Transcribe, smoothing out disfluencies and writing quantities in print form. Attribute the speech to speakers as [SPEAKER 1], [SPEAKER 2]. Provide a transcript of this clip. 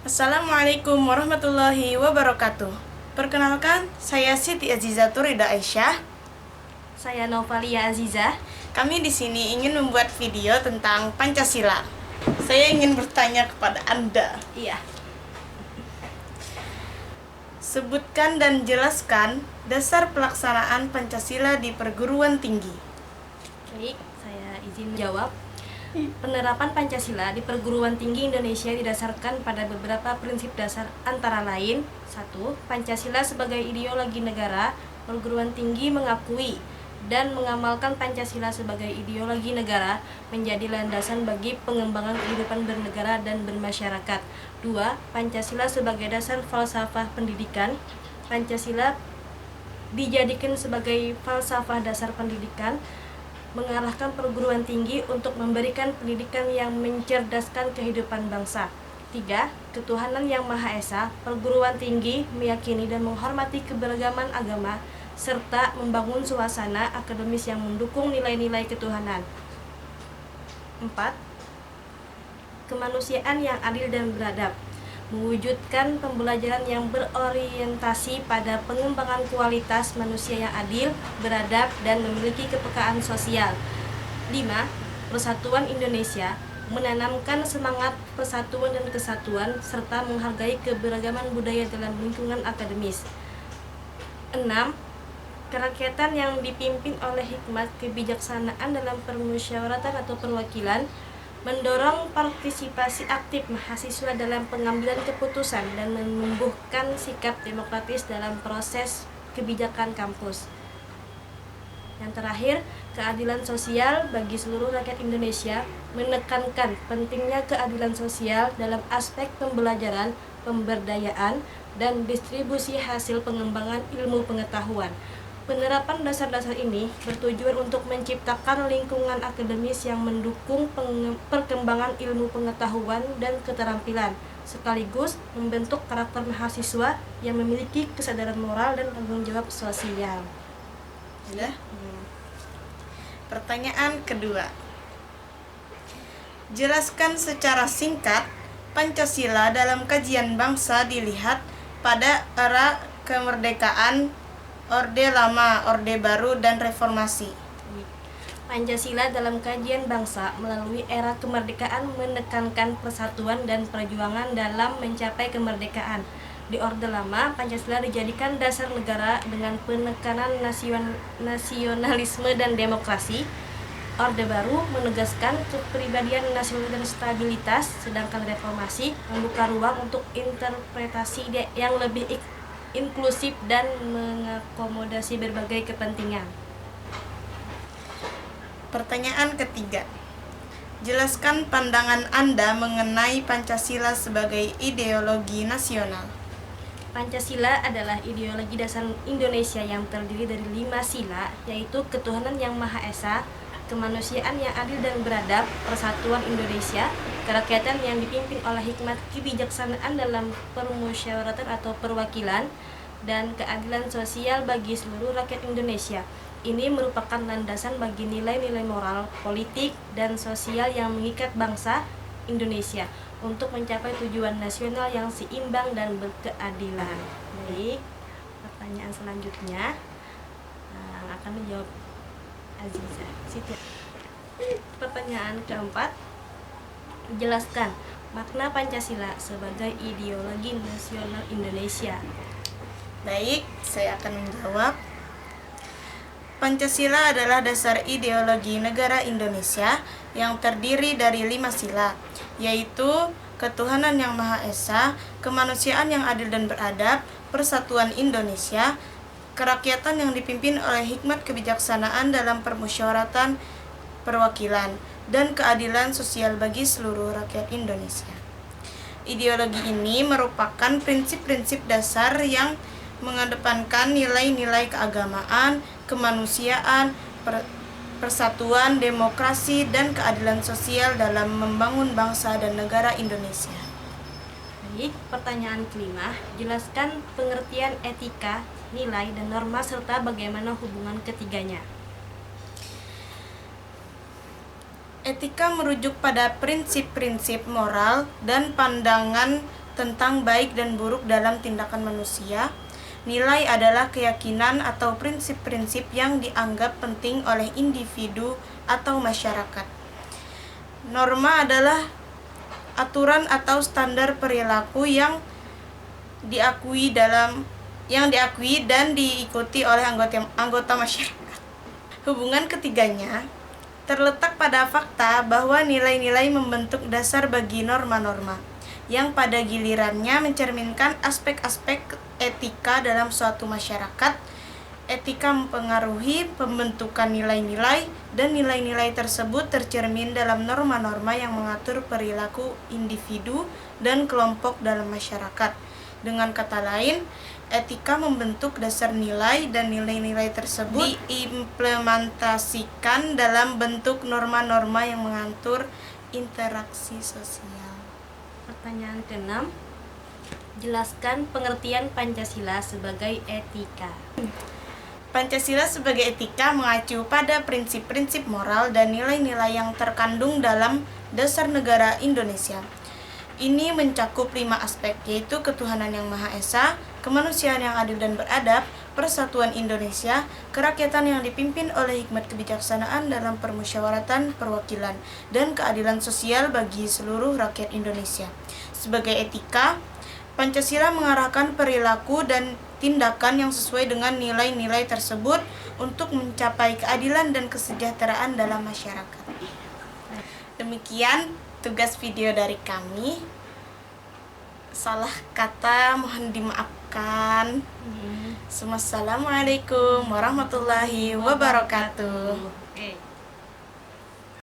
[SPEAKER 1] Assalamualaikum warahmatullahi wabarakatuh. Perkenalkan, saya Siti Aziza Turida Aisyah.
[SPEAKER 2] Saya Novalia Aziza.
[SPEAKER 1] Kami di sini ingin membuat video tentang Pancasila. Saya ingin bertanya kepada Anda.
[SPEAKER 2] Iya.
[SPEAKER 1] Sebutkan dan jelaskan dasar pelaksanaan Pancasila di perguruan tinggi.
[SPEAKER 2] Baik, saya izin jawab. Penerapan Pancasila di perguruan tinggi Indonesia didasarkan pada beberapa prinsip dasar antara lain: 1. Pancasila sebagai ideologi negara. Perguruan tinggi mengakui dan mengamalkan Pancasila sebagai ideologi negara menjadi landasan bagi pengembangan kehidupan bernegara dan bermasyarakat. 2. Pancasila sebagai dasar falsafah pendidikan. Pancasila dijadikan sebagai falsafah dasar pendidikan, mengarahkan perguruan tinggi untuk memberikan pendidikan yang mencerdaskan kehidupan bangsa. 3. Ketuhanan Yang Maha Esa. Perguruan tinggi meyakini dan menghormati keberagaman agama serta membangun suasana akademis yang mendukung nilai-nilai ketuhanan. 4. Kemanusiaan yang adil dan beradab, mewujudkan pembelajaran yang berorientasi pada pengembangan kualitas manusia yang adil, beradab, dan memiliki kepekaan sosial. 5. Persatuan Indonesia, menanamkan semangat persatuan dan kesatuan serta menghargai keberagaman budaya dalam lingkungan akademis. 6. Kerakyatan yang dipimpin oleh hikmat kebijaksanaan dalam permusyawaratan atau perwakilan, mendorong partisipasi aktif mahasiswa dalam pengambilan keputusan dan menumbuhkan sikap demokratis dalam proses kebijakan kampus. Yang terakhir, keadilan sosial bagi seluruh rakyat Indonesia, menekankan pentingnya keadilan sosial dalam aspek pembelajaran, pemberdayaan, dan distribusi hasil pengembangan ilmu pengetahuan. Penerapan dasar-dasar ini bertujuan untuk menciptakan lingkungan akademis yang mendukung perkembangan ilmu pengetahuan dan keterampilan, sekaligus membentuk karakter mahasiswa yang memiliki kesadaran moral dan tanggung jawab sosial.
[SPEAKER 1] Sudah? Pertanyaan kedua. Jelaskan secara singkat Pancasila dalam kajian bangsa dilihat pada era kemerdekaan, Orde Lama, Orde Baru, dan Reformasi.
[SPEAKER 2] Pancasila dalam kajian bangsa melalui era kemerdekaan menekankan persatuan dan perjuangan dalam mencapai kemerdekaan. Di Orde Lama, Pancasila dijadikan dasar negara dengan penekanan nasionalisme dan demokrasi. Orde Baru menegaskan kepribadian nasional dan stabilitas, sedangkan Reformasi membuka ruang untuk interpretasi yang lebih inklusif dan mengakomodasi berbagai kepentingan.
[SPEAKER 1] Pertanyaan ketiga. Jelaskan pandangan Anda mengenai Pancasila sebagai ideologi nasional.
[SPEAKER 2] Pancasila adalah ideologi dasar Indonesia yang terdiri dari 5 sila, yaitu ketuhanan yang Maha Esa, kemanusiaan yang adil dan beradab, persatuan Indonesia, kerakyatan yang dipimpin oleh hikmat kebijaksanaan dalam permusyawaratan atau perwakilan, dan keadilan sosial bagi seluruh rakyat Indonesia. Ini merupakan landasan bagi nilai-nilai moral, politik, dan sosial yang mengikat bangsa Indonesia untuk mencapai tujuan nasional yang seimbang dan berkeadilan. Baik, pertanyaan selanjutnya akan dijawab Aziza. Siti. Pertanyaan keempat. Jelaskan makna Pancasila sebagai ideologi nasional Indonesia.
[SPEAKER 1] Baik, saya akan menjawab. Pancasila adalah dasar ideologi negara Indonesia yang terdiri dari 5 sila, yaitu ketuhanan yang Maha Esa, kemanusiaan yang adil dan beradab, persatuan Indonesia, kerakyatan yang dipimpin oleh hikmat kebijaksanaan dalam permusyawaratan perwakilan, dan keadilan sosial bagi seluruh rakyat Indonesia. Ideologi ini merupakan prinsip-prinsip dasar yang mengedepankan nilai-nilai keagamaan, kemanusiaan, persatuan, demokrasi, dan keadilan sosial dalam membangun bangsa dan negara Indonesia.
[SPEAKER 2] Baik, pertanyaan kelima. Jelaskan pengertian etika, nilai, dan norma serta bagaimana hubungan ketiganya.
[SPEAKER 1] Etika merujuk pada prinsip-prinsip moral dan pandangan tentang baik dan buruk dalam tindakan manusia. Nilai adalah keyakinan atau prinsip-prinsip yang dianggap penting oleh individu atau masyarakat. Norma adalah aturan atau standar perilaku yang diakui dan diikuti oleh anggota masyarakat. Hubungan ketiganya terletak pada fakta bahwa nilai-nilai membentuk dasar bagi norma-norma, yang pada gilirannya mencerminkan aspek-aspek etika dalam suatu masyarakat. Etika mempengaruhi pembentukan nilai-nilai, dan nilai-nilai tersebut tercermin dalam norma-norma yang mengatur perilaku individu dan kelompok dalam masyarakat. Dengan kata lain, etika membentuk dasar nilai dan nilai-nilai tersebut diimplementasikan dalam bentuk norma-norma yang mengatur interaksi sosial.
[SPEAKER 2] Pertanyaan ke-6. Jelaskan pengertian Pancasila sebagai etika.
[SPEAKER 1] Pancasila sebagai etika mengacu pada prinsip-prinsip moral dan nilai-nilai yang terkandung dalam dasar negara Indonesia. Ini mencakup 5 aspek, yaitu ketuhanan yang Maha Esa, kemanusiaan yang adil dan beradab, persatuan Indonesia, kerakyatan yang dipimpin oleh hikmat kebijaksanaan dalam permusyawaratan perwakilan, dan keadilan sosial bagi seluruh rakyat Indonesia. Sebagai etika, Pancasila mengarahkan perilaku dan tindakan yang sesuai dengan nilai-nilai tersebut untuk mencapai keadilan dan kesejahteraan dalam masyarakat. Demikian tugas video dari kami. Salah kata mohon dimaafkan. Assalamualaikum warahmatullahi wabarakatuh.